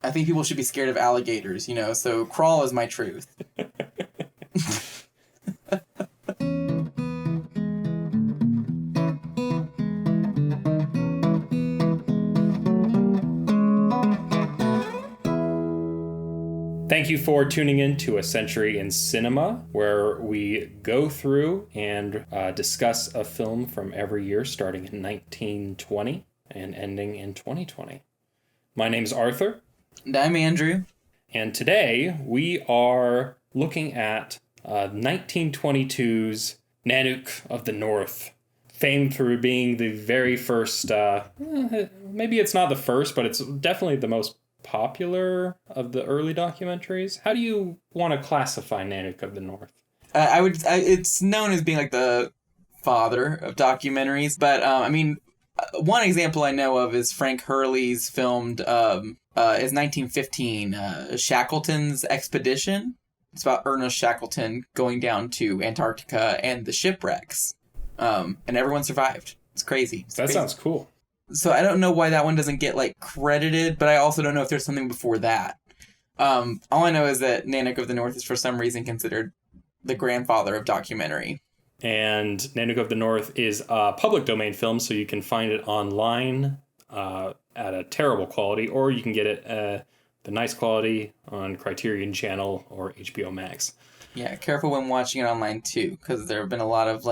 I think people should be scared of alligators, so crawl is my truth. Thank you for tuning in to A Century in Cinema, where we go through and discuss a film from every year, starting in 1920 and ending in 2020. My name's Arthur. And I'm Andrew. And today we are looking at 1922's Nanook of the North, famed for being the very first, maybe it's not the first, but it's definitely the most popular of the early documentaries. How do you want to classify Nanook of the North? It's known as being like the father of documentaries, but one example I know of is Frank Hurley's filmed is 1915 Shackleton's Expedition. It's about Ernest Shackleton going down to Antarctica and the shipwrecks, and everyone survived. It's crazy. That sounds cool. So I don't know why that one doesn't get credited, but I also don't know if there's something before that. All I know is that Nanook of the North is for some reason considered the grandfather of documentary. And Nanook of the North is a public domain film, so you can find it online at a terrible quality, or you can get it the nice quality on Criterion Channel or HBO Max. Yeah, careful when watching it online too, because there have been a lot of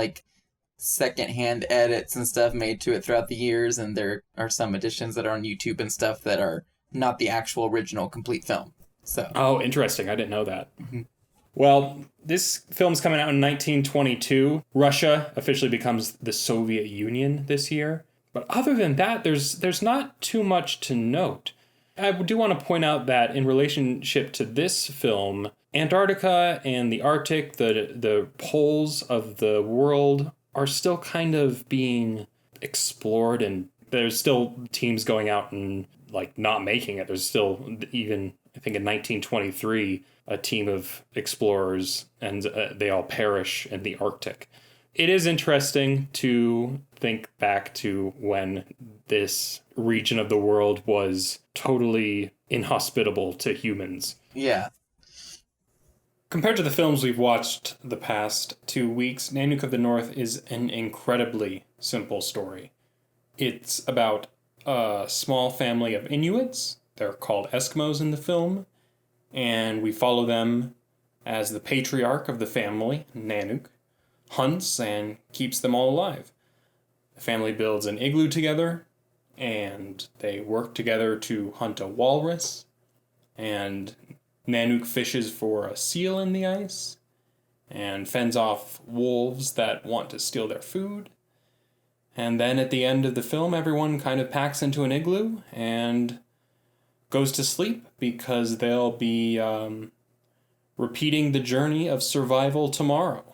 secondhand edits and stuff made to it throughout the years, and there are some editions that are on YouTube and stuff that are not the actual original complete film. So. Oh, interesting. I didn't know that. Mm-hmm. Well, this film's coming out in 1922. Russia officially becomes the Soviet Union this year. But other than that, there's not too much to note. I do want to point out that in relationship to this film, Antarctica and the Arctic, the poles of the world, are still kind of being explored, and there's still teams going out and not making it. There's still, even I think in 1923, a team of explorers, and they all perish in the Arctic. It is interesting to think back to when this region of the world was totally inhospitable to humans. Yeah. Compared to the films we've watched the past 2 weeks, Nanook of the North is an incredibly simple story. It's about a small family of Inuits. They're called Eskimos in the film, and we follow them as the patriarch of the family, Nanook, hunts and keeps them all alive. The family builds an igloo together, and they work together to hunt a walrus, and Nanook fishes for a seal in the ice and fends off wolves that want to steal their food. And then at the end of the film, everyone kind of packs into an igloo and goes to sleep because they'll be repeating the journey of survival tomorrow.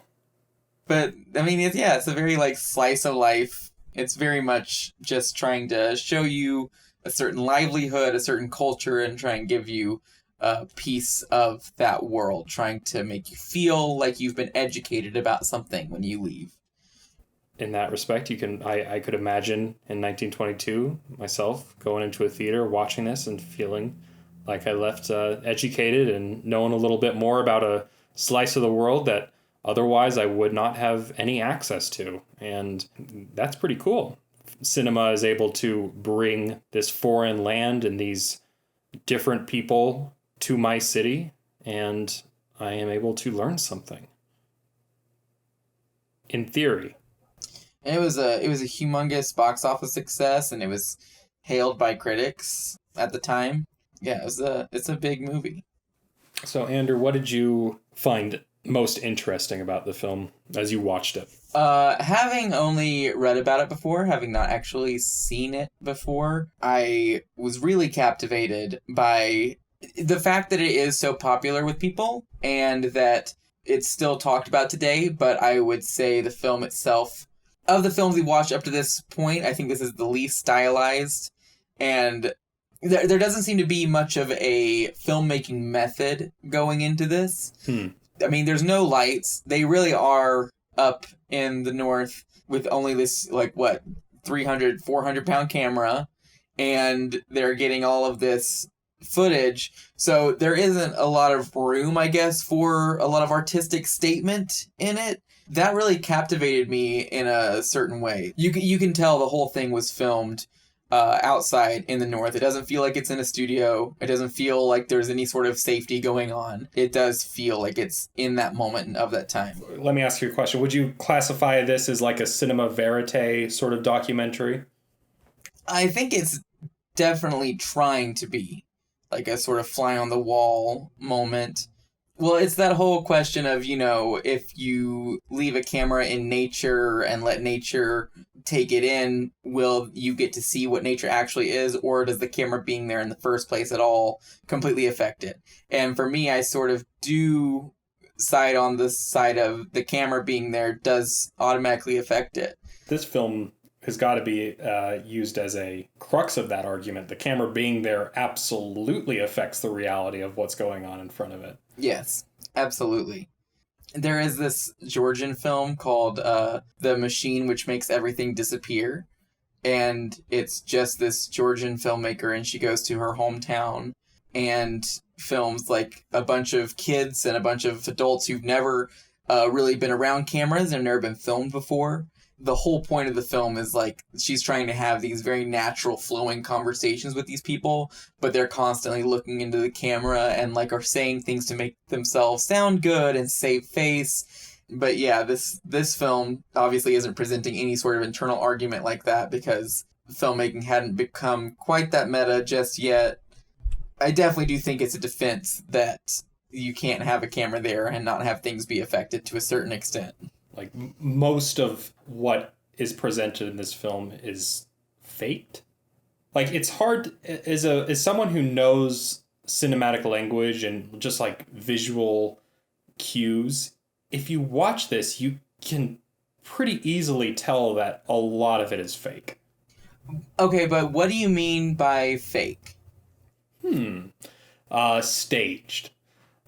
But, it's a very, slice of life. It's very much just trying to show you a certain livelihood, a certain culture, and try and give you a piece of that world, trying to make you feel like you've been educated about something when you leave. In that respect, I could imagine in 1922 myself going into a theater, watching this, and feeling like I left educated and knowing a little bit more about a slice of the world that otherwise I would not have any access to. And that's pretty cool. Cinema is able to bring this foreign land and these different people to my city, and I am able to learn something. In theory. And it was a humongous box office success, and it was hailed by critics at the time. Yeah, it's a big movie. So, Andrew, what did you find most interesting about the film as you watched it? Having only read about it before, having not actually seen it before, I was really captivated by the fact that it is so popular with people and that it's still talked about today. But I would say the film itself, of the films we've watched up to this point, I think this is the least stylized, and there doesn't seem to be much of a filmmaking method going into this. There's no lights. They really are up in the north with only this 300, 400 pound camera, and they're getting all of this footage, so there isn't a lot of room, I guess, for a lot of artistic statement in it. That really captivated me in a certain way. You can tell the whole thing was filmed outside in the north. It doesn't feel like it's in a studio. It doesn't feel like there's any sort of safety going on. It does feel like it's in that moment of that time. Let me ask you a question. Would you classify this as like a cinema verite sort of documentary? I think it's definitely trying to be like a sort of fly on the wall moment. Well, it's that whole question of, if you leave a camera in nature and let nature take it in, will you get to see what nature actually is, or does the camera being there in the first place at all completely affect it? And for me, I sort of do side on the side of the camera being there does automatically affect it. This film has got to be used as a crux of that argument. The camera being there absolutely affects the reality of what's going on in front of it. Yes, absolutely. There is this Georgian film called The Machine Which Makes Everything Disappear. And it's just this Georgian filmmaker, and she goes to her hometown and films like a bunch of kids and a bunch of adults who've never really been around cameras and never been filmed before. The whole point of the film is like she's trying to have these very natural flowing conversations with these people, but they're constantly looking into the camera and like are saying things to make themselves sound good and save face. But yeah, this film obviously isn't presenting any sort of internal argument like that because filmmaking hadn't become quite that meta just yet. I definitely do think it's a defense that you can't have a camera there and not have things be affected to a certain extent. Like most of what is presented in this film is faked. Like it's hard as someone who knows cinematic language and just like visual cues. If you watch this, you can pretty easily tell that a lot of it is fake. Okay, but what do you mean by fake? Staged.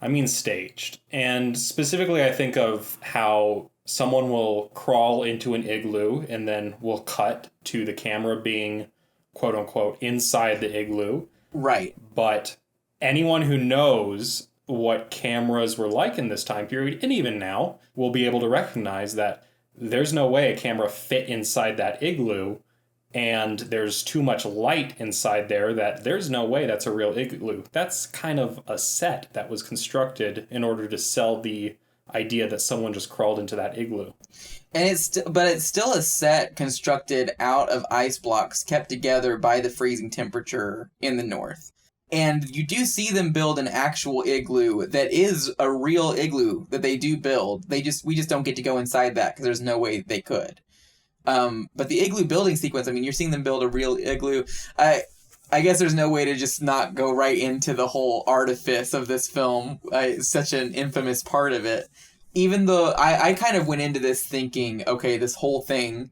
I mean staged. And specifically, I think of how someone will crawl into an igloo and then will cut to the camera being, quote unquote, inside the igloo. Right. But anyone who knows what cameras were like in this time period, and even now, will be able to recognize that there's no way a camera fit inside that igloo, and there's too much light inside there that there's no way that's a real igloo. That's kind of a set that was constructed in order to sell the idea that someone just crawled into that igloo. And it's still a set constructed out of ice blocks kept together by the freezing temperature in the north. And you do see them build an actual igloo that is a real igloo that they do build. We just don't get to go inside that because there's no way they could. But the igloo building sequence, I mean, you're seeing them build a real igloo. I guess there's no way to just not go right into the whole artifice of this film. It's such an infamous part of it. Even though I kind of went into this thinking, okay, this whole thing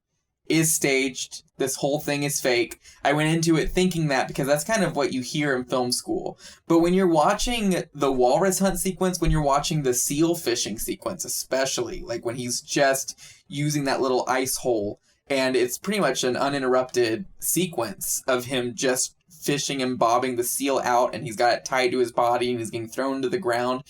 is staged. This whole thing is fake. I went into it thinking that because that's kind of what you hear in film school. But when you're watching the walrus hunt sequence, when you're watching the seal fishing sequence, especially, like when he's just using that little ice hole, and it's pretty much an uninterrupted sequence of him just fishing and bobbing the seal out, and he's got it tied to his body, and he's getting thrown to the ground.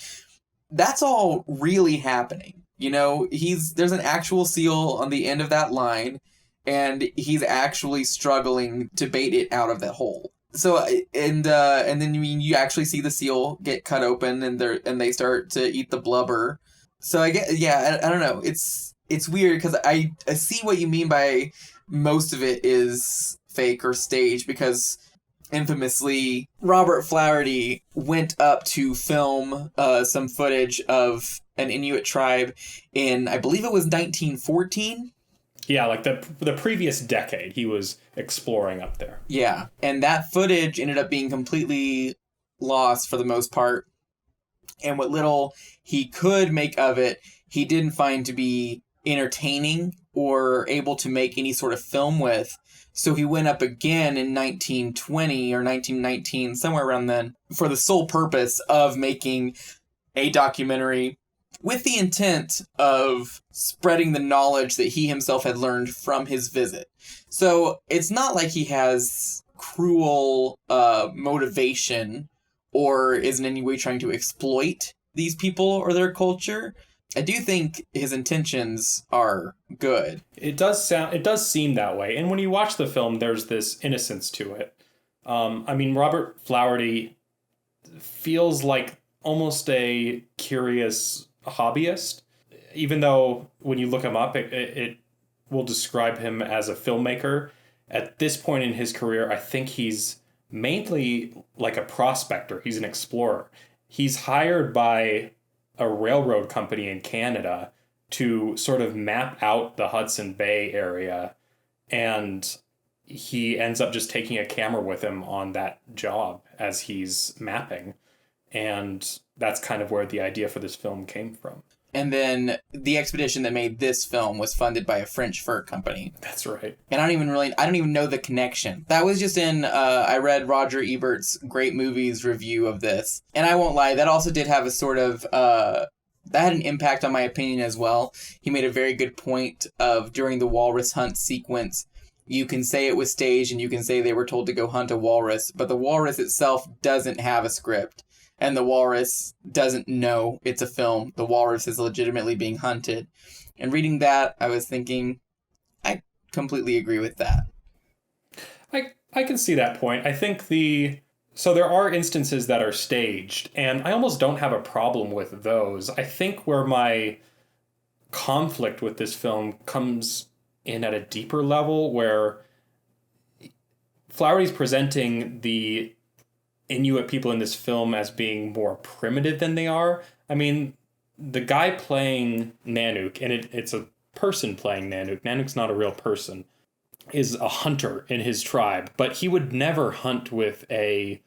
That's all really happening. There's an actual seal on the end of that line, and he's actually struggling to bait it out of that hole. So, and then you actually see the seal get cut open, and they start to eat the blubber. So I guess, yeah, I don't know. It's weird because I see what you mean by most of it is fake or staged, because infamously, Robert Flaherty went up to film some footage of an Inuit tribe in, I believe it was 1914. Yeah, like the previous decade, he was exploring up there. Yeah, and that footage ended up being completely lost for the most part. And what little he could make of it, he didn't find to be entertaining or able to make any sort of film with. So he went up again in 1920 or 1919, somewhere around then, for the sole purpose of making a documentary with the intent of spreading the knowledge that he himself had learned from his visit. So it's not like he has cruel motivation or is in any way trying to exploit these people or their culture. I do think his intentions are good. It does seem that way. And when you watch the film, there's this innocence to it. I mean, Robert Flaherty feels like almost a curious hobbyist, even though when you look him up, it will describe him as a filmmaker. At this point in his career, I think he's mainly like a prospector. He's an explorer. He's hired by a railroad company in Canada to sort of map out the Hudson Bay area, and he ends up just taking a camera with him on that job as he's mapping. And that's kind of where the idea for this film came from. And then the expedition that made this film was funded by a French fur company. That's right. And I don't even know the connection. That was just in, I read Roger Ebert's Great Movies review of this. And I won't lie, that also did have a sort of, that had an impact on my opinion as well. He made a very good point of during the walrus hunt sequence, you can say it was staged and you can say they were told to go hunt a walrus, but the walrus itself doesn't have a script. And the walrus doesn't know it's a film. The walrus is legitimately being hunted. And reading that, I was thinking, I completely agree with that. I can see that point. I think so there are instances that are staged, and I almost don't have a problem with those. I think where my conflict with this film comes in at a deeper level, where Flaherty's presenting the Inuit people in this film as being more primitive than they are. I mean, the guy playing Nanook, and it's a person playing Nanook. Nanook's not a real person, is a hunter in his tribe, but he would never hunt with I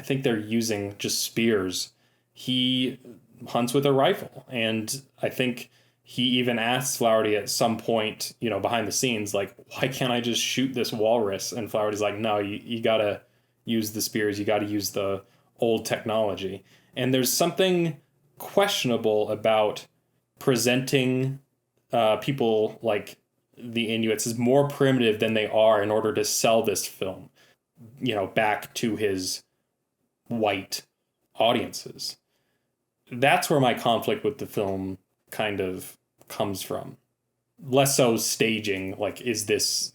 think they're using just spears. He hunts with a rifle, and I think he even asks Flaherty at some point, behind the scenes, like, why can't I just shoot this walrus? And Flaherty's like, no, you gotta use the spears, you gotta use the old technology. And there's something questionable about presenting people like the Inuits as more primitive than they are in order to sell this film, back to his white audiences. That's where my conflict with the film kind of comes from. Less so staging, like, is this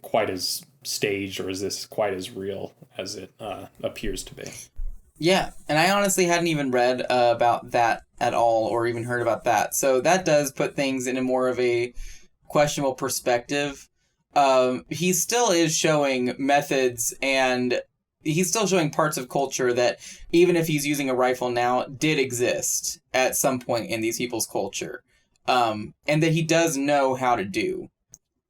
quite as staged or is this quite as real as it appears to be? Yeah, and I honestly hadn't even read about that at all or even heard about that. So that does put things in a more of a questionable perspective. He still is showing methods and he's still showing parts of culture that, even if he's using a rifle now, did exist at some point in these people's culture. And that he does know how to do.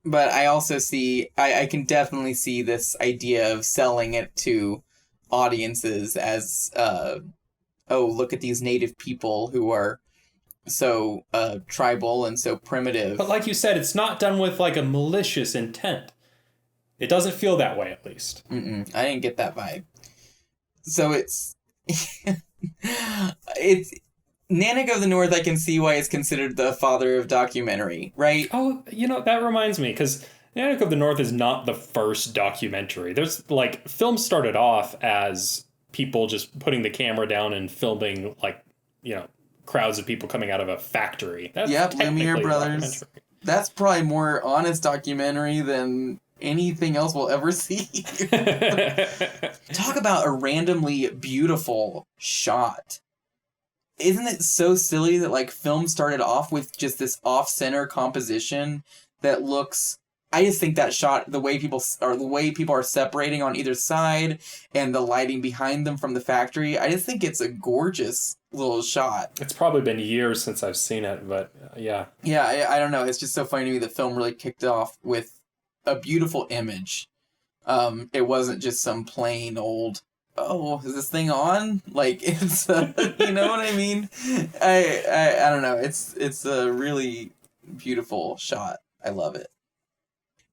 But I also see, I can definitely see this idea of selling it to audiences as, look at these native people who are so tribal and so primitive. But like you said, it's not done with like a malicious intent. It doesn't feel that way, at least. I didn't get that vibe. So it's Nanook of the North. I can see why it's considered the father of documentary, right? Oh, that reminds me, because Nanook of the North is not the first documentary. There's films started off as people just putting the camera down and filming crowds of people coming out of a factory. That's Lumiere Brothers. That's probably more honest documentary than anything else we'll ever see. Talk about a randomly beautiful shot. Isn't it so silly that film started off with just this off-center composition that looks... I just think that shot, the way people are separating on either side and the lighting behind them from the factory, I just think it's a gorgeous little shot. It's probably been years since I've seen it, but yeah. Yeah, I don't know. It's just so funny to me the film really kicked off with a beautiful image. It wasn't just some plain old, is this thing on? It's, you know what I mean? I don't know. It's a really beautiful shot. I love it.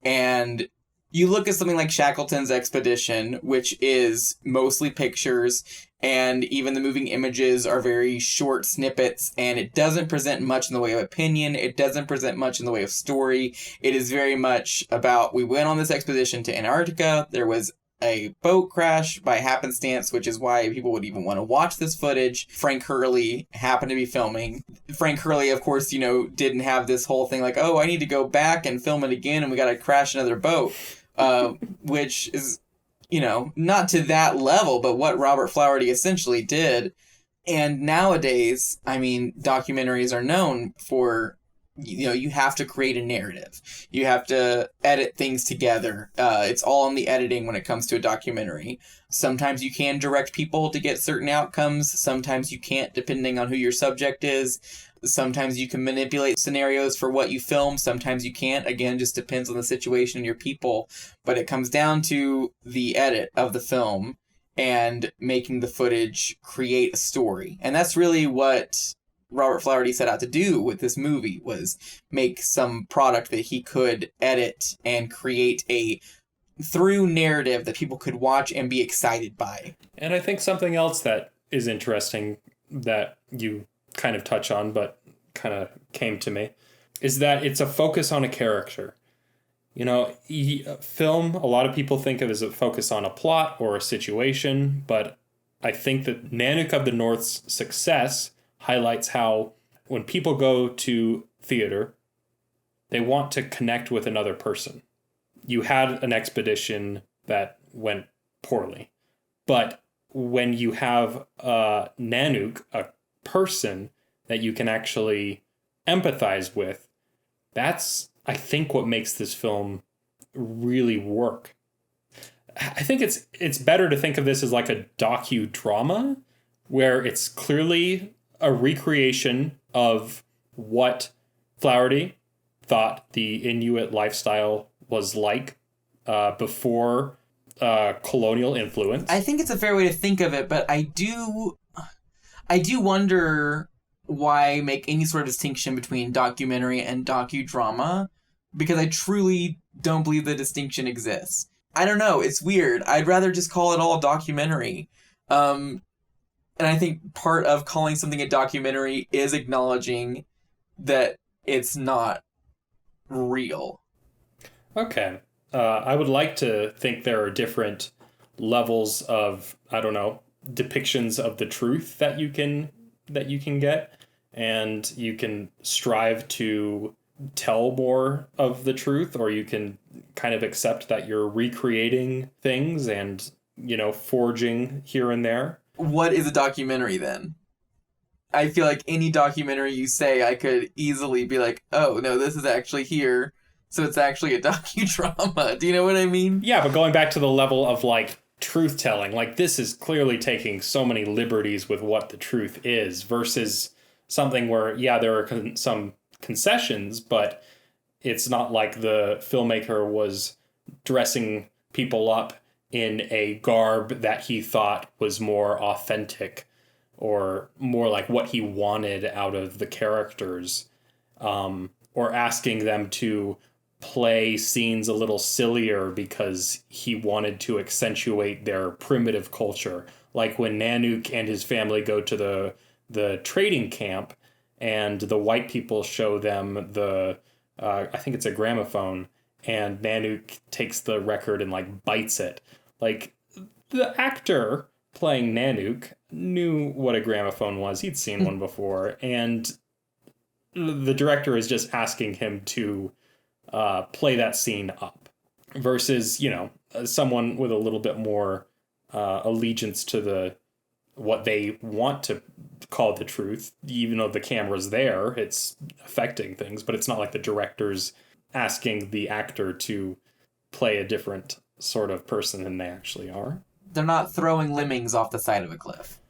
And you look at something like Shackleton's Expedition, which is mostly pictures, and even the moving images are very short snippets, and it doesn't present much in the way of opinion. It doesn't present much in the way of story. It is very much about, we went on this expedition to Antarctica. There was a boat crash by happenstance, which is why people would even want to watch this footage. Frank Hurley happened to be filming. Frank Hurley, of course, didn't have this whole thing like, oh, I need to go back and film it again and we got to crash another boat, which is, not to that level, but what Robert Flaherty essentially did. And nowadays, documentaries are known for, you have to create a narrative. You have to edit things together. It's all in the editing when it comes to a documentary. Sometimes you can direct people to get certain outcomes. Sometimes you can't, depending on who your subject is. Sometimes you can manipulate scenarios for what you film. Sometimes you can't. Again, just depends on the situation and your people. But it comes down to the edit of the film and making the footage create a story. And that's really what Robert Flaherty set out to do with this movie, was make some product that he could edit and create a through narrative that people could watch and be excited by. And I think something else that is interesting that you kind of touch on, but kind of came to me, is that it's a focus on a character. Film, a lot of people think of as a focus on a plot or a situation, but I think that Nanook of the North's success highlights how when people go to theater, they want to connect with another person. You had an expedition that went poorly, but when you have Nanook, a person that you can actually empathize with, that's, I think, what makes this film really work. I think it's better to think of this as like a docudrama, where it's clearly a recreation of what Flaherty thought the Inuit lifestyle was like before colonial influence. I think it's a fair way to think of it, but I do wonder why make any sort of distinction between documentary and docudrama, because I truly don't believe the distinction exists. I don't know, it's weird. I'd rather just call it all a documentary. And I think part of calling something a documentary is acknowledging that it's not real. Okay. I would like to think there are different levels of, depictions of the truth that you can get, and you can strive to tell more of the truth, or you can kind of accept that you're recreating things and, forging here and there. What is a documentary then? I feel like any documentary you say, I could easily be like, oh, no, this is actually here, so it's actually a docudrama. Do you know what I mean? Yeah, but going back to the level of, truth-telling, this is clearly taking so many liberties with what the truth is, versus something where, there are some concessions, but it's not like the filmmaker was dressing people up in a garb that he thought was more authentic or more like what he wanted out of the characters, or asking them to play scenes a little sillier because he wanted to accentuate their primitive culture. Like when Nanook and his family go to the trading camp and the white people show them I think it's a gramophone, and Nanook takes the record and bites it. The actor playing Nanook knew what a gramophone was. He'd seen one before, and the director is just asking him to play that scene up. Versus, someone with a little bit more allegiance to what they want to call the truth. Even though the camera's there, it's affecting things, but it's not like the director's asking the actor to play a different sort of person than they actually are. They're not throwing lemmings off the side of a cliff.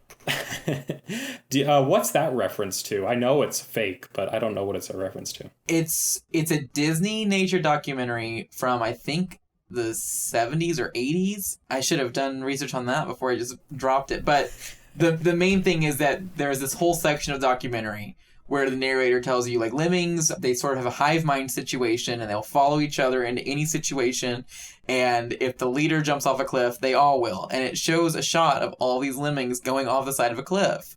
What's that reference to? I know it's fake, but I don't know what it's a reference to. It's a Disney nature documentary from, I think, the 70s or 80s. I should have done research on that before I just dropped it. But the main thing is that there's this whole section of documentary where the narrator tells you, lemmings, they sort of have a hive mind situation, and they'll follow each other into any situation, and if the leader jumps off a cliff, they all will. And it shows a shot of all these lemmings going off the side of a cliff.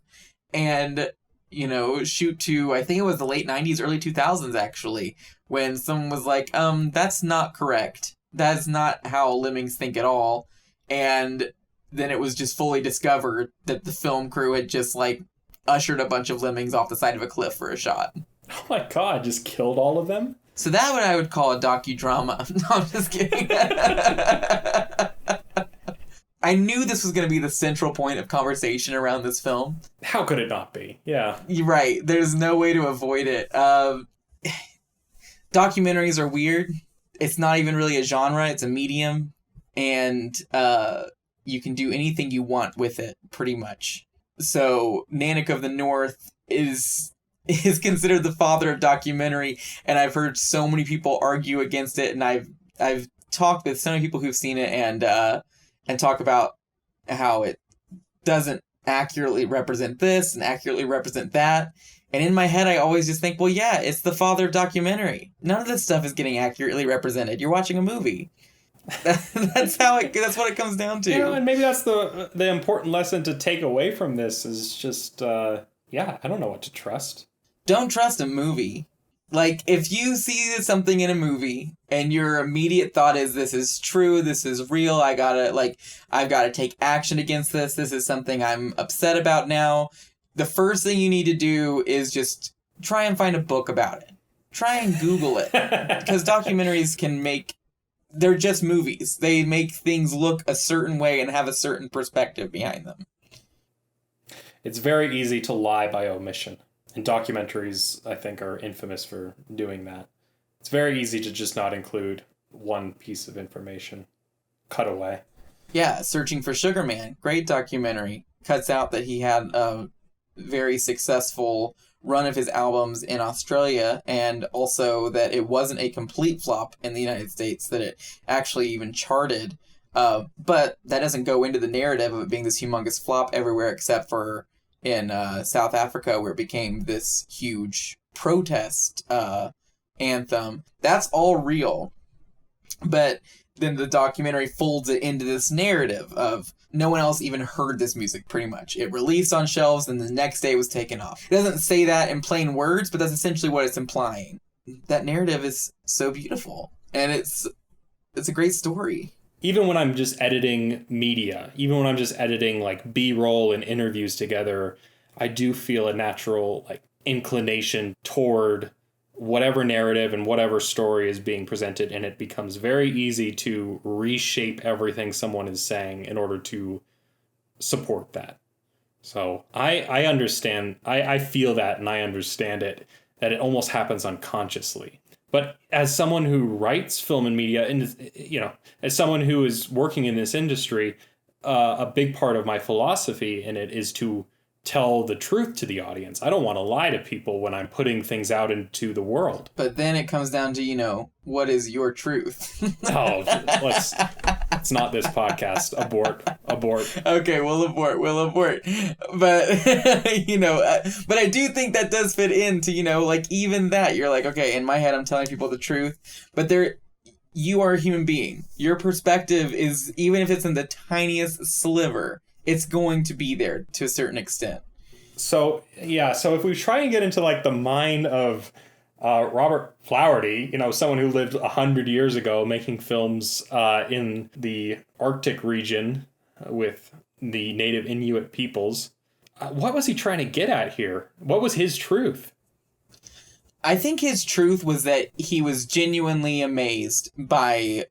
And, shoot to, I think it was the late 90s, early 2000s, actually, when someone was like, that's not correct. That's not how lemmings think at all. and then it was just fully discovered that the film crew had just like ushered a bunch of lemmings off the side of a cliff for a shot. Oh my god, just killed all of them? So that what I would call a docudrama. No, I'm just kidding. I knew this was going to be the central point of conversation around this film. How could it not be? Yeah. You're right. There's no way to avoid it. Documentaries are weird. It's not even really a genre. It's a medium. And you can do anything you want with it, pretty much. So Nanook of the North is considered the father of documentary, and I've heard so many people argue against it, and I've talked with so many people who've seen it and talk about how it doesn't accurately represent this and accurately represent that. And in my head, I always just think, well, yeah, it's the father of documentary. None of this stuff is getting accurately represented. You're watching a movie. That's what it comes down to. And maybe that's the important lesson to take away from this is just, I don't know what to trust. Don't trust a movie. Like, if you see something in a movie and your immediate thought is, this is true, this is real, I've got to take action against this, this is something I'm upset about now, the first thing you need to do is just try and find a book about it. Try and Google it. Because documentaries they're just movies. They make things look a certain way and have a certain perspective behind them. It's very easy to lie by omission. And documentaries, I think, are infamous for doing that. It's very easy to just not include one piece of information. Cut away. Yeah, Searching for Sugar Man. Great documentary. Cuts out that he had a very successful run of his albums in Australia, and also that it wasn't a complete flop in the United States, that it actually even charted. But that doesn't go into the narrative of it being this humongous flop everywhere except for in South Africa, where it became this huge protest anthem. That's all real. But then the documentary folds it into this narrative of no one else even heard this music, pretty much. It released on shelves and the next day was taken off. It doesn't say that in plain words, but that's essentially what it's implying. That narrative is so beautiful. And it's a great story. Even when I'm just editing media, even when I'm just editing like B-roll and interviews together, I do feel a natural like inclination toward whatever narrative and whatever story is being presented, and it becomes very easy to reshape everything someone is saying in order to support that. So I understand, I feel that, and I understand it, that it almost happens unconsciously. But as someone who writes film and media, and as someone who is working in this industry, a big part of my philosophy in it is to tell the truth to the audience. I don't want to lie to people when I'm putting things out into the world. But then it comes down to, what is your truth? It's not this podcast. Abort. Okay, we'll abort. But, but I do think that does fit into, even that. You're like, okay, in my head, I'm telling people the truth. But you are a human being. Your perspective is, even if it's in the tiniest sliver, it's going to be there to a certain extent. So if we try and get into like the mind of Robert Flaherty, someone who lived 100 years ago making films in the Arctic region with the native Inuit peoples, what was he trying to get at here? What was his truth? I think his truth was that he was genuinely amazed by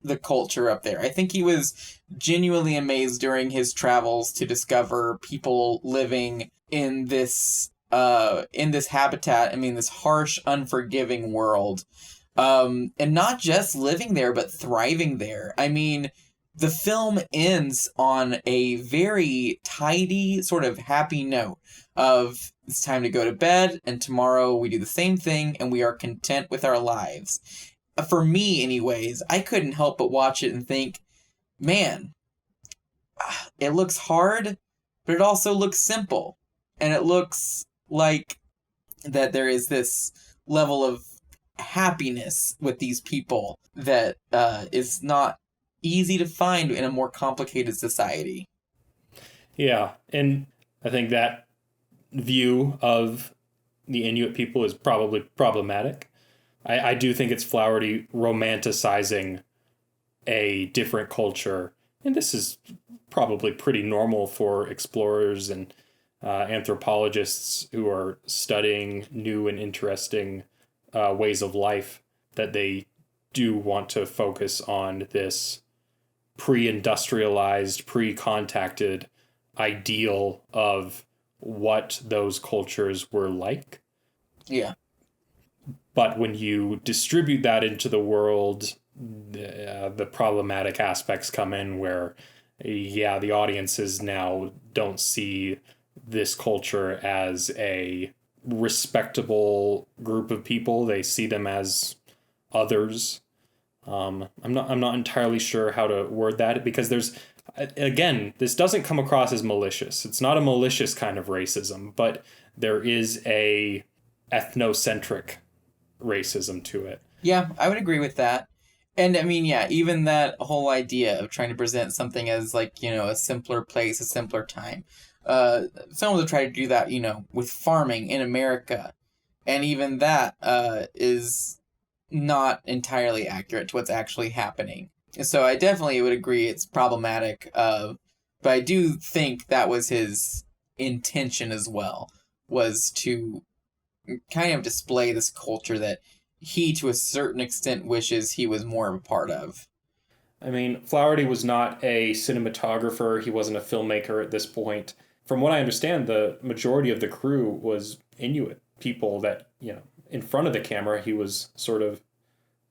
the culture up there. I think he was genuinely amazed during his travels to discover people living in this habitat. I mean, this harsh, unforgiving world. And not just living there, but thriving there. I mean, the film ends on a very tidy, sort of happy note of it's time to go to bed, and tomorrow we do the same thing, and we are content with our lives. For me, anyways, I couldn't help but watch it and think, man, it looks hard, but it also looks simple. And it looks like that there is this level of happiness with these people that is not easy to find in a more complicated society. Yeah, and I think that view of the Inuit people is probably problematic. I do think it's Flaherty romanticizing a different culture and this is probably pretty normal for explorers and anthropologists who are studying new and interesting ways of life, that they do want to focus on this pre-industrialized, pre-contacted ideal of what those cultures were like. Yeah. But when you distribute that into the world, the problematic aspects come in where, yeah, the audiences now don't see this culture as a respectable group of people. They see them as others. I'm not entirely sure how to word that, because there's, again, this doesn't come across as malicious. It's not a malicious kind of racism, but there is a ethnocentric racism to it. Yeah, I would agree with that. And I mean, yeah, even that whole idea of trying to present something as like, a simpler place, a simpler time. Films have tried to do that, with farming in America. And even that is not entirely accurate to what's actually happening. So I definitely would agree it's problematic. But I do think that was his intention as well, was to kind of display this culture that he, to a certain extent, wishes he was more of a part of. I mean, Flaherty was not a cinematographer. He wasn't a filmmaker at this point. From what I understand, the majority of the crew was Inuit people that, in front of the camera, he was sort of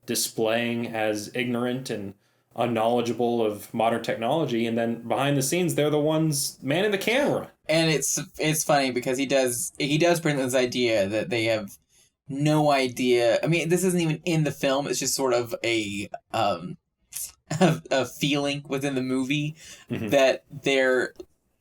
displaying as ignorant and unknowledgeable of modern technology. And then behind the scenes, they're the ones manning the camera. And it's funny because he does bring this idea that they have no idea. I mean, this isn't even in the film. It's just sort of a feeling within the movie that there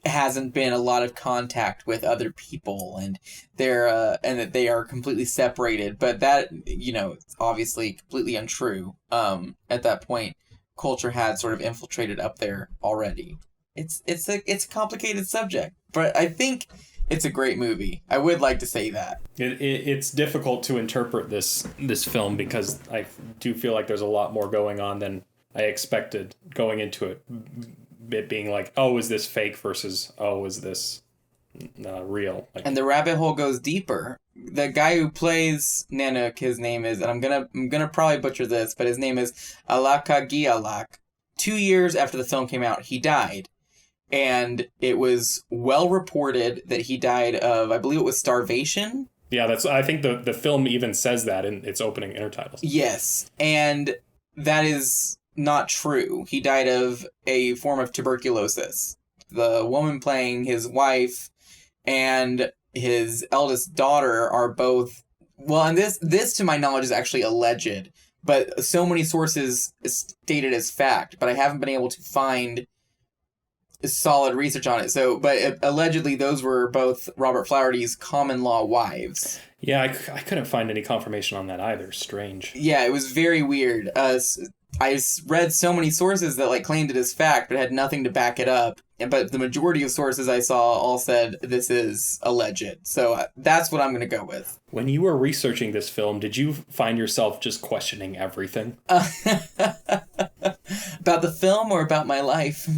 hasn't been a lot of contact with other people, and and that they are completely separated. But that, it's obviously completely untrue. At that point, culture had sort of infiltrated up there already. It's a complicated subject, but I think it's a great movie. I would like to say that. It's difficult to interpret this film because I do feel like there's a lot more going on than I expected going into it. It being like, oh, is this fake versus, oh, is this real? And the rabbit hole goes deeper. The guy who plays Nanook, his name is, and I'm gonna probably butcher this, but his name is Alakagialak. 2 years after the film came out, he died. And it was well reported that he died of, I believe it was starvation. Yeah, I think the film even says that in its opening intertitles. Yes, and that is not true. He died of a form of tuberculosis. The woman playing his wife and his eldest daughter are both, well, and this to my knowledge is actually alleged, but so many sources state it as fact, but I haven't been able to find solid research on it. So, but allegedly those were both Robert Flaherty's common law wives. Yeah, I couldn't find any confirmation on that either. Strange. Yeah, it was very weird. I read so many sources that claimed it as fact, but had nothing to back it up. But the majority of sources I saw all said this is alleged. So that's what I'm going to go with. When you were researching this film, did you find yourself just questioning everything? About the film or about my life?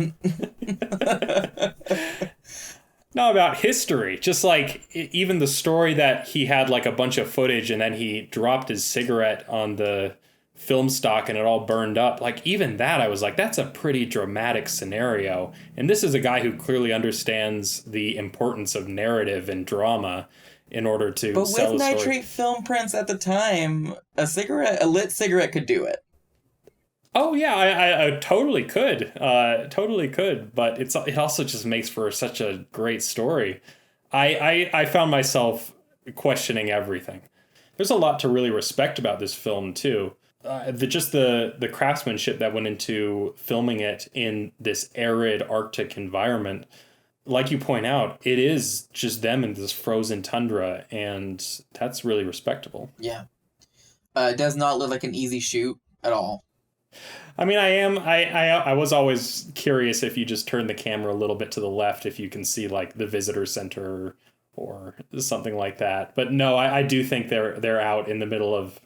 No, about history. Just even the story that he had a bunch of footage and then he dropped his cigarette on the film stock and it all burned up. Even that, I was like, that's a pretty dramatic scenario. And this is a guy who clearly understands the importance of narrative and drama in order to sell a story. But with nitrate film prints at the time, a lit cigarette could do it. Oh yeah, I totally could. Totally could. But it also just makes for such a great story. I found myself questioning everything. There's a lot to really respect about this film too. The craftsmanship that went into filming it in this arid Arctic environment. Like you point out, it is just them in this frozen tundra, and that's really respectable. Yeah. It does not look like an easy shoot at all. I mean, I was always curious if you just turn the camera a little bit to the left, if you can see the visitor center or something like that. But no, I do think they're out in the middle of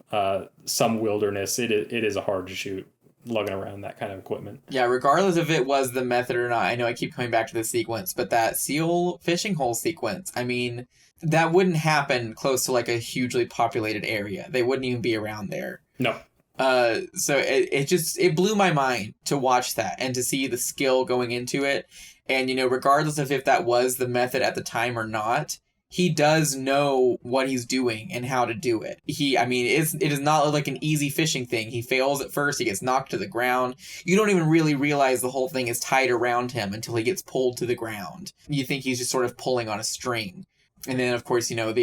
some wilderness. It is a hard to shoot lugging around that kind of equipment. Yeah, regardless if it was the method or not, I know I keep coming back to this sequence, but that seal fishing hole sequence, I mean, that wouldn't happen close to like a hugely populated area. They wouldn't even be around there. No. So it blew my mind to watch that and to see the skill going into it. And, you know, regardless of if that was the method at the time or not, he does know what he's doing and how to do it. It is not like an easy fishing thing. He fails at first. He gets knocked to the ground. You don't even really realize the whole thing is tied around him until he gets pulled to the ground. You think he's just sort of pulling on a string. And then, of course, you know,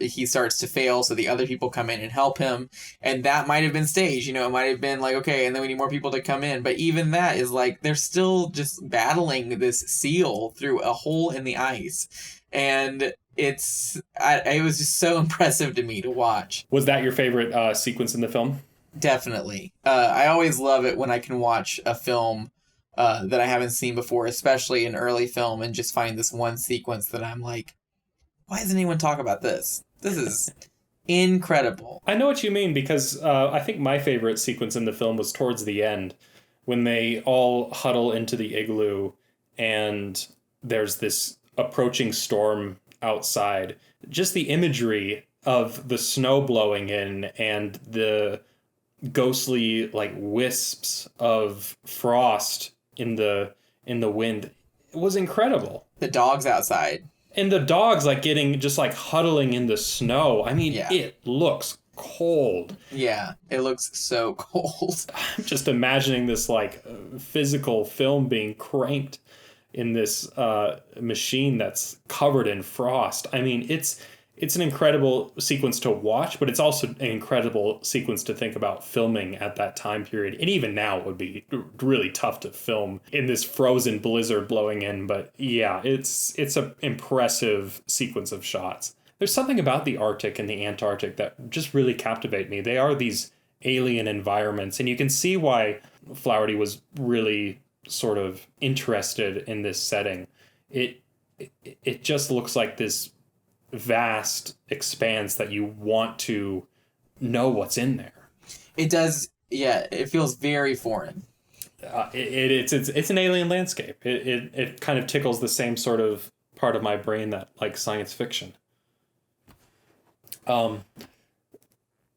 he starts to fail, so the other people come in and help him. And that might have been staged, you know, it might have been like, okay, and then we need more people to come in. But even that is like, they're still just battling this seal through a hole in the ice. And it was just so impressive to me to watch. Was that your favorite sequence in the film? Definitely. I always love it when I can watch a film that I haven't seen before, especially an early film, and just find this one sequence that I'm like, why doesn't anyone talk about this? This is incredible. I know what you mean, because I think my favorite sequence in the film was towards the end, when they all huddle into the igloo and there's this approaching storm outside. Just the imagery of the snow blowing in and the ghostly like wisps of frost in the wind, it was incredible. The dogs outside. And the dogs like getting just like huddling in the snow. I mean, Yeah. It looks cold. Yeah, it looks so cold. I'm just imagining this like physical film being cranked in this machine that's covered in frost. I mean, it's an incredible sequence to watch, but it's also an incredible sequence to think about filming at that time period. And even now it would be really tough to film in this frozen blizzard blowing in. But yeah, it's an impressive sequence of shots. There's something about the Arctic and the Antarctic that just really captivate me. They are these alien environments, and you can see why Flaherty was really sort of interested in this setting. It just looks like this vast expanse that you want to know what's in there. It does, yeah. It feels very foreign. It's an alien landscape. It kind of tickles the same sort of part of my brain that like science fiction.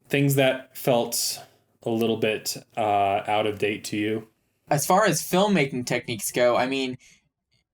Things that felt a little bit out of date to you. As far as filmmaking techniques go, I mean,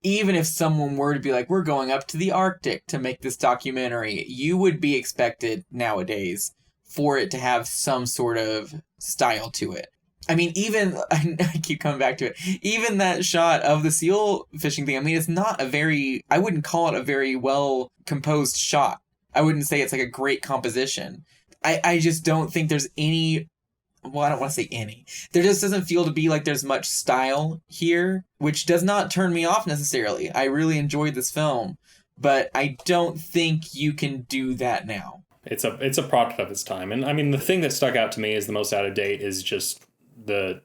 even if someone were to be like, we're going up to the Arctic to make this documentary, you would be expected nowadays for it to have some sort of style to it. I mean, even, I keep coming back to it, even that shot of the seal fishing thing, I mean, it's not I wouldn't call it a very well composed shot. I wouldn't say it's like a great composition. I just don't think there's any... Well, I don't want to say any. There just doesn't feel to be like there's much style here, which does not turn me off necessarily. I really enjoyed this film, but I don't think you can do that now. It's a product of its time. And I mean, the thing that stuck out to me as the most out of date is just the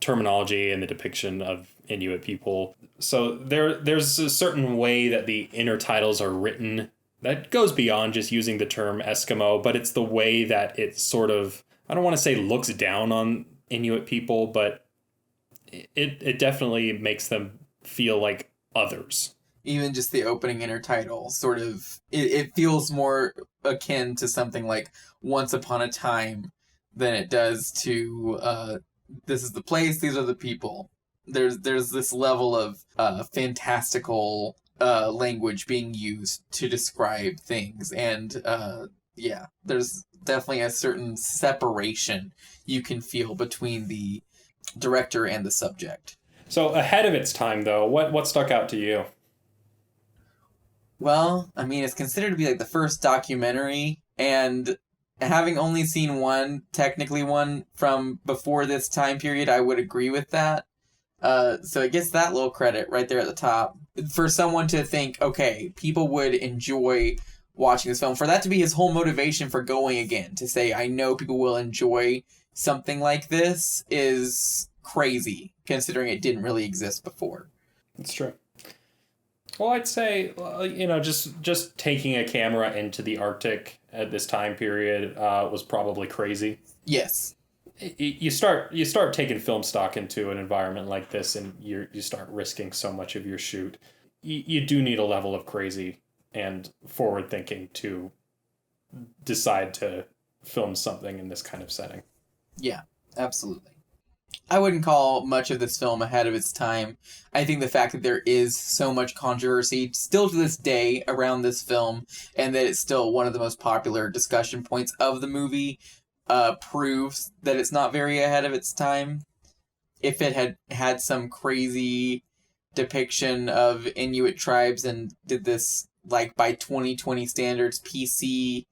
terminology and the depiction of Inuit people. So there's a certain way that the intertitles are written that goes beyond just using the term Eskimo, but it's the way that it sort of, I don't want to say looks down on Inuit people, but it definitely makes them feel like others. Even just the opening intertitle sort of, it feels more akin to something like Once Upon a Time than it does to this is the place, these are the people. There's this level of fantastical language being used to describe things, and yeah, there's definitely a certain separation you can feel between the director and the subject. So ahead of its time, though, what stuck out to you? Well, I mean, it's considered to be like the first documentary, and having only seen technically one from before this time period, I would agree with that. So it gets that little credit right there at the top. For someone to think, okay, people would enjoy watching this film, for that to be his whole motivation for going again, to say, I know people will enjoy something like this, is crazy, considering it didn't really exist before. It's true. Well, I'd say, just taking a camera into the Arctic at this time period was probably crazy. Yes. you start taking film stock into an environment like this, and you start risking so much of your shoot. You do need a level of crazy and forward thinking to decide to film something in this kind of setting. Yeah, absolutely. I wouldn't call much of this film ahead of its time. I think the fact that there is so much controversy still to this day around this film, and that it's still one of the most popular discussion points of the movie, proves that it's not very ahead of its time. If it had had some crazy depiction of Inuit tribes and did this, like, by 2020 standards, PC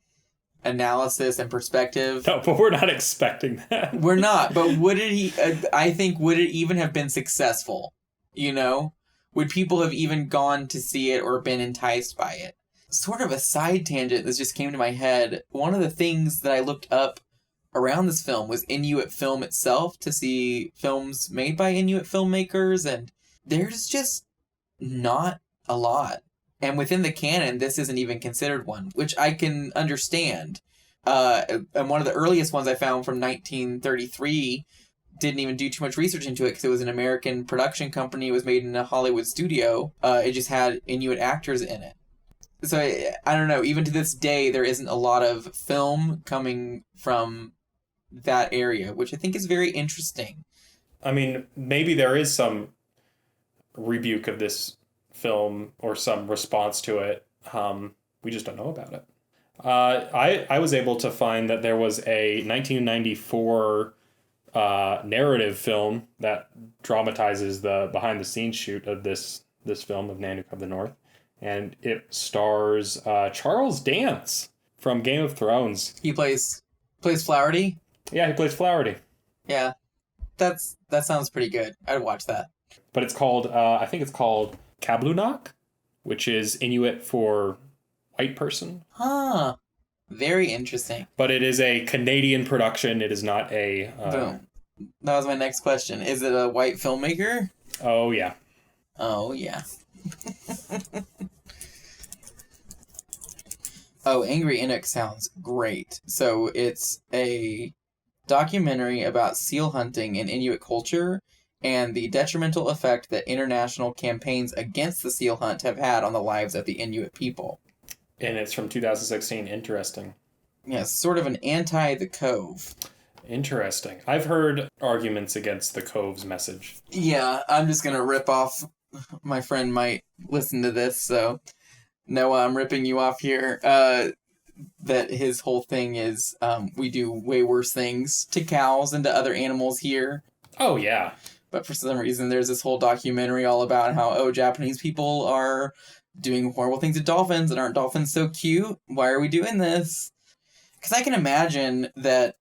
analysis and perspective. No, but we're not expecting that. We're not, but would it even have been successful? You know? Would people have even gone to see it or been enticed by it? Sort of a side tangent that just came to my head. One of the things that I looked up around this film was Inuit film itself, to see films made by Inuit filmmakers, and there's just not a lot. And within the canon, this isn't even considered one, which I can understand. And one of the earliest ones I found from 1933 didn't even do too much research into it because it was an American production company. It was made in a Hollywood studio. It just had Inuit actors in it. So I don't know. Even to this day, there isn't a lot of film coming from that area, which I think is very interesting. I mean, maybe there is some rebuke of this film or some response to it. We just don't know about it. I was able to find that there was a 1994 narrative film that dramatizes the behind the scenes shoot of this film of Nanook of the North, and it stars Charles Dance from Game of Thrones. He plays Flaherty. Yeah, he plays Flaherty. Yeah, that sounds pretty good. I'd watch that. But it's called I think it's called Kablunok, which is Inuit for white person. Huh. Very interesting. But it is a Canadian production. It is not a... Boom. That was my next question. Is it a white filmmaker? Oh, yeah. Oh, yeah. Oh, Angry Inuk sounds great. So it's a documentary about seal hunting in Inuit culture and the detrimental effect that international campaigns against the seal hunt have had on the lives of the Inuit people. And it's from 2016. Interesting. Yeah, sort of an anti-The Cove. Interesting. I've heard arguments against The Cove's message. Yeah, I'm just going to rip off. My friend might listen to this, so Noah, I'm ripping you off here. That his whole thing is we do way worse things to cows and to other animals here. Oh, yeah. But for some reason, there's this whole documentary all about how, Japanese people are doing horrible things to dolphins, and aren't dolphins so cute? Why are we doing this? Because I can imagine that,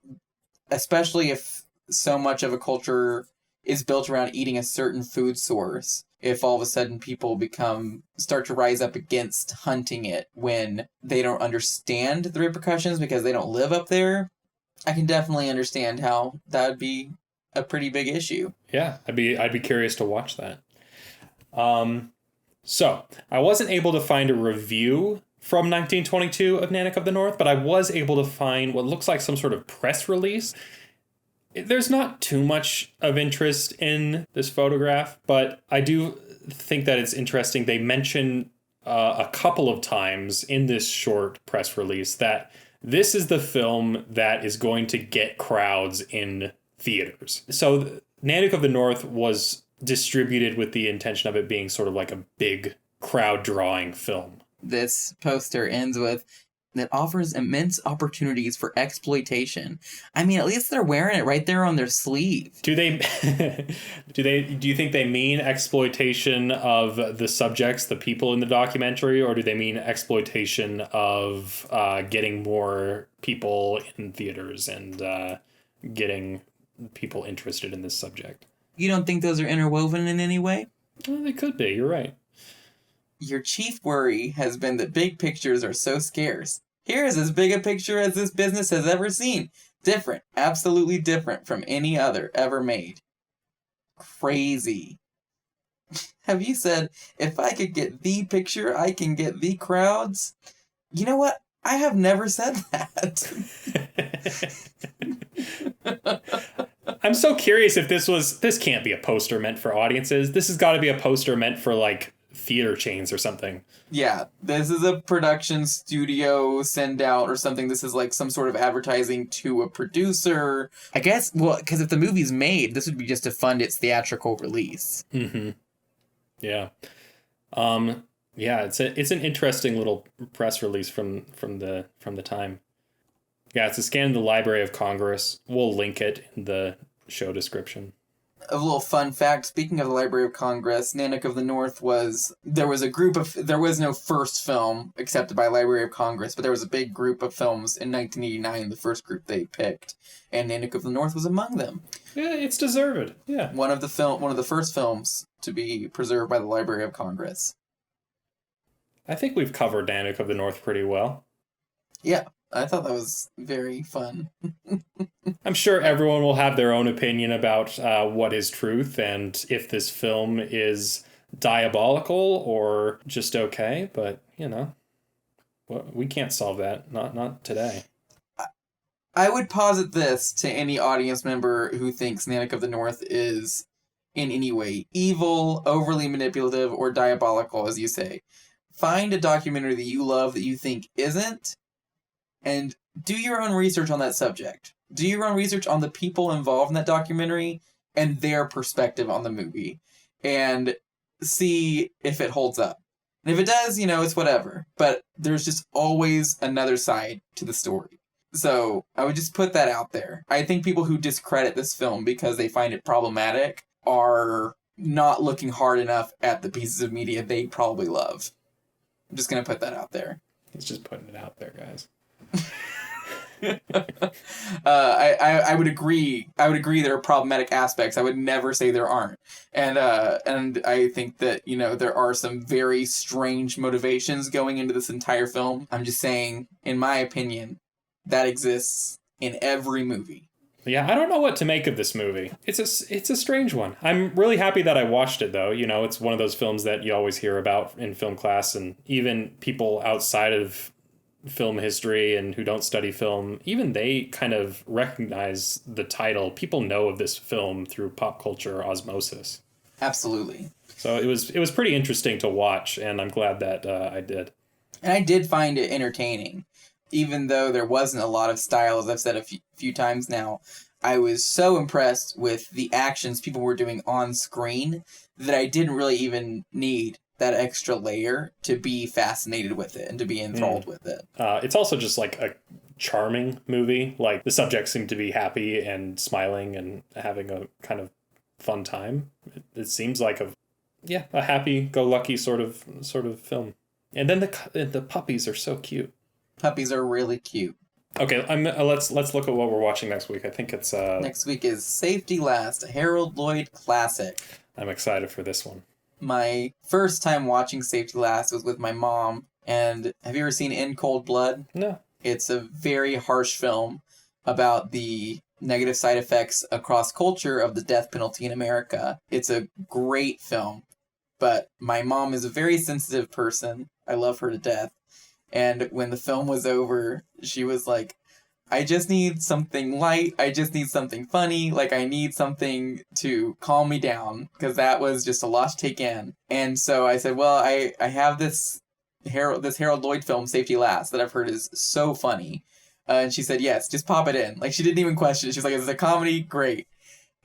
especially if so much of a culture is built around eating a certain food source, if all of a sudden people start to rise up against hunting it when they don't understand the repercussions because they don't live up there, I can definitely understand how that would be a pretty big issue. Yeah, I'd be curious to watch that. So I wasn't able to find a review from 1922 of Nanook of the North, but I was able to find what looks like some sort of press release. There's not too much of interest in this photograph, but I do think that it's interesting. They mention a couple of times in this short press release that this is the film that is going to get crowds in theaters. So Nanook of the North was distributed with the intention of it being sort of like a big crowd drawing film. This poster ends with, that offers immense opportunities for exploitation. I mean, at least they're wearing it right there on their sleeve. Do you think they mean exploitation of the subjects, the people in the documentary, or do they mean exploitation of getting more people in theaters and getting people interested in this subject? You don't think those are interwoven in any way? Well, they could be. You're right. Your chief worry has been that big pictures are so scarce. Here is as big a picture as this business has ever seen. Different, absolutely different from any other ever made. Crazy. Have you said, if I could get the picture, I can get the crowds? You know what? I have never said that. I'm so curious if this can't be a poster meant for audiences. This has got to be a poster meant for like theater chains or something. Yeah, this is a production studio send out or something. This is like some sort of advertising to a producer. I guess, well, because if the movie's made, this would be just to fund its theatrical release. Mm-hmm. Yeah. Yeah, it's an interesting little press release from the time. Yeah, it's a scan of the Library of Congress. We'll link it in the show description. A little fun fact, speaking of the Library of Congress, Nanook of the North there was no first film accepted by Library of Congress, but there was a big group of films in 1989, the first group they picked, and Nanook of the North was among them. Yeah, it's deserved. Yeah. One of the first films to be preserved by the Library of Congress. I think we've covered Nanook of the North pretty well. Yeah, I thought that was very fun. I'm sure everyone will have their own opinion about what is truth and if this film is diabolical or just okay, but, we can't solve that. Not today. I would posit this to any audience member who thinks Nanook of the North is in any way evil, overly manipulative, or diabolical, as you say. Find a documentary that you love that you think isn't, and do your own research on that subject. Do your own research on the people involved in that documentary and their perspective on the movie. And see if it holds up. And if it does, it's whatever. But there's just always another side to the story. So I would just put that out there. I think people who discredit this film because they find it problematic are not looking hard enough at the pieces of media they probably love. I'm just going to put that out there. He's just putting it out there, guys. I would agree. I would agree there are problematic aspects. I would never say there aren't. And I think that, there are some very strange motivations going into this entire film. I'm just saying, in my opinion, that exists in every movie. Yeah, I don't know what to make of this movie. It's a strange one. I'm really happy that I watched it, though. It's one of those films that you always hear about in film class, and even people outside of film history and who don't study film, even they kind of recognize the title. People know of this film through pop culture osmosis. Absolutely. So it was pretty interesting to watch, and I'm glad that I did. And I did find it entertaining. Even though there wasn't a lot of style, as I've said a few times now, I was so impressed with the actions people were doing on screen that I didn't really even need that extra layer to be fascinated with it and to be enthralled with it. It's also just like a charming movie. Like the subjects seem to be happy and smiling and having a kind of fun time. It seems like a happy-go-lucky sort of film. And then the puppies are so cute. Puppies are really cute. Okay, let's look at what we're watching next week. I think it's next week is Safety Last, a Harold Lloyd classic. I'm excited for this one. My first time watching Safety Last was with my mom. And have you ever seen In Cold Blood? No. It's a very harsh film about the negative side effects across culture of the death penalty in America. It's a great film, but my mom is a very sensitive person. I love her to death. And when the film was over, she was like, I just need something light. I just need something funny. Like, I need something to calm me down, because that was just a lot to take in. And so I said, well, I have this Harold Lloyd film, Safety Last, that I've heard is so funny. And she said, yes, just pop it in. Like, she didn't even question it. She was like, is it a comedy? Great.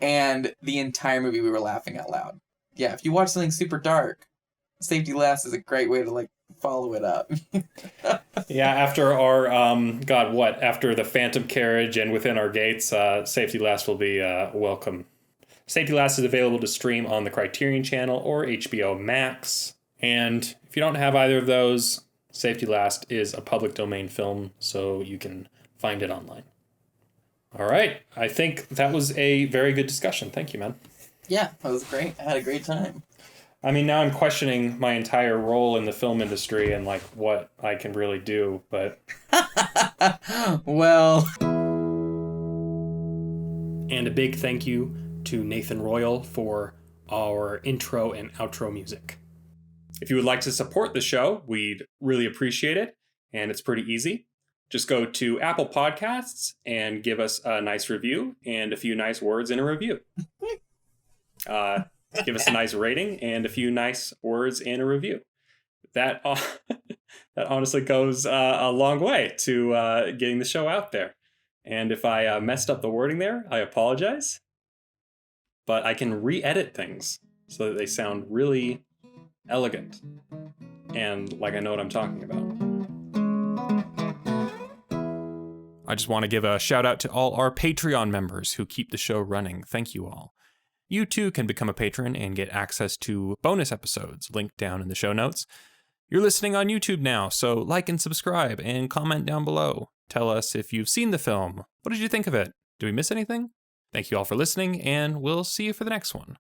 And the entire movie, we were laughing out loud. Yeah, if you watch something super dark, Safety Last is a great way to, follow it up. Yeah, after our, after The Phantom Carriage and Within Our Gates, Safety Last will be welcome. Safety Last is available to stream on the Criterion Channel or HBO Max. And if you don't have either of those, Safety Last is a public domain film, so you can find it online. All right. I think that was a very good discussion. Thank you, man. Yeah, that was great. I had a great time. I mean, now I'm questioning my entire role in the film industry and, what I can really do, but... Well... And a big thank you to Nathan Royal for our intro and outro music. If you would like to support the show, we'd really appreciate it, and it's pretty easy. just go to Apple Podcasts and give us a nice review and a few nice words in a review. Give us a nice rating and a few nice words in a review. That that honestly goes a long way to getting the show out there. And if I messed up the wording there, I apologize. But I can re-edit things so that they sound really elegant and like I know what I'm talking about. I just want to give a shout out to all our Patreon members who keep the show running. Thank you all. You too can become a patron and get access to bonus episodes linked down in the show notes. You're listening on YouTube now, so like and subscribe and comment down below. Tell us if you've seen the film. What did you think of it? Did we miss anything? Thank you all for listening, and we'll see you for the next one.